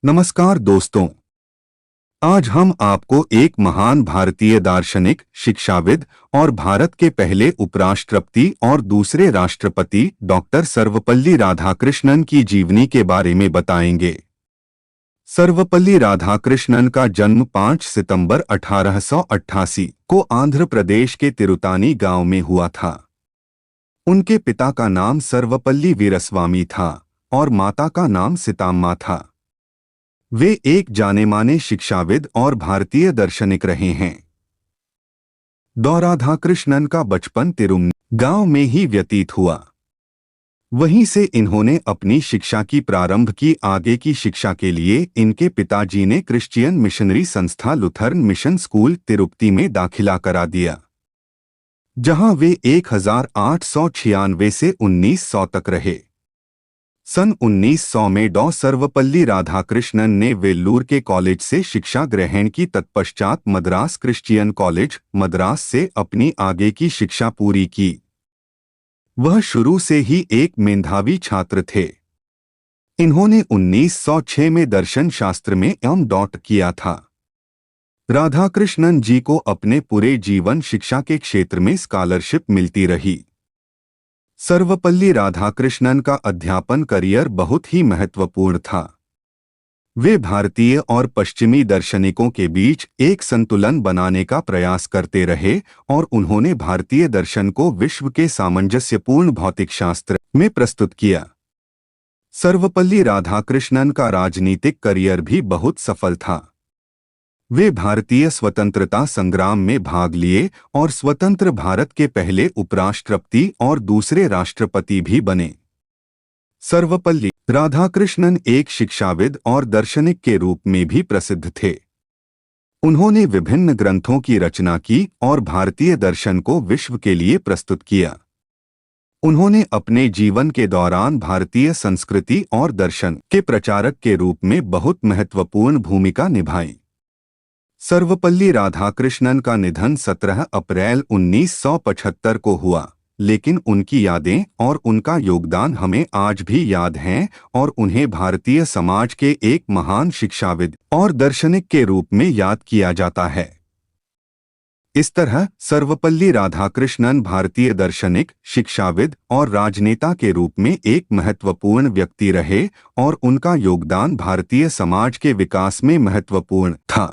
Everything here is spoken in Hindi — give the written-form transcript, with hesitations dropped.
नमस्कार दोस्तों। आज हम आपको एक महान भारतीय दार्शनिक, शिक्षाविद और भारत के पहले उपराष्ट्रपति और दूसरे राष्ट्रपति डॉक्टर सर्वपल्ली राधाकृष्णन की जीवनी के बारे में बताएंगे। सर्वपल्ली राधाकृष्णन का जन्म 5 सितंबर 1888 को आंध्र प्रदेश के तिरुतानी गांव में हुआ था। उनके पिता का नाम सर्वपल्ली वीरस्वामी था और माता का नाम सीताम्मा था। वे एक जाने-माने शिक्षाविद और भारतीय दार्शनिक रहे हैं। राधाकृष्णन का बचपन तिरुमनी गांव में ही व्यतीत हुआ। वहीं से इन्होंने अपनी शिक्षा की प्रारंभ की। आगे की शिक्षा के लिए इनके पिताजी ने क्रिश्चियन मिशनरी संस्था लुथरन मिशन स्कूल तिरुपति में दाखिला करा दिया, जहां वे 1896 से 1900 तक रहे। सन 1900 में डॉ सर्वपल्ली राधाकृष्णन ने वेल्लूर के कॉलेज से शिक्षा ग्रहण की। तत्पश्चात मद्रास क्रिश्चियन कॉलेज, मद्रास से अपनी आगे की शिक्षा पूरी की। वह शुरू से ही एक मेधावी छात्र थे। इन्होंने 1906 में दर्शन शास्त्र में M.Dot किया था। राधाकृष्णन जी को अपने पूरे जीवन शिक्षा के क्षेत्र में स्कॉलरशिप मिलती रही। सर्वपल्ली राधाकृष्णन का अध्यापन करियर बहुत ही महत्वपूर्ण था। वे भारतीय और पश्चिमी दार्शनिकों के बीच एक संतुलन बनाने का प्रयास करते रहे और उन्होंने भारतीय दर्शन को विश्व के सामंजस्यपूर्ण भौतिकशास्त्र में प्रस्तुत किया। सर्वपल्ली राधाकृष्णन का राजनीतिक करियर भी बहुत सफल था। वे भारतीय स्वतंत्रता संग्राम में भाग लिए और स्वतंत्र भारत के पहले उपराष्ट्रपति और दूसरे राष्ट्रपति भी बने। सर्वपल्ली राधाकृष्णन एक शिक्षाविद और दार्शनिक के रूप में भी प्रसिद्ध थे। उन्होंने विभिन्न ग्रंथों की रचना की और भारतीय दर्शन को विश्व के लिए प्रस्तुत किया। उन्होंने अपने जीवन के दौरान भारतीय संस्कृति और दर्शन के प्रचारक के रूप में बहुत महत्वपूर्ण भूमिका निभाई। सर्वपल्ली राधाकृष्णन का निधन 17 अप्रैल 1975 को हुआ, लेकिन उनकी यादें और उनका योगदान हमें आज भी याद हैं और उन्हें भारतीय समाज के एक महान शिक्षाविद और दार्शनिक के रूप में याद किया जाता है। इस तरह सर्वपल्ली राधाकृष्णन भारतीय दार्शनिक, शिक्षाविद और राजनेता के रूप में एक महत्वपूर्ण व्यक्ति रहे और उनका योगदान भारतीय समाज के विकास में महत्वपूर्ण था।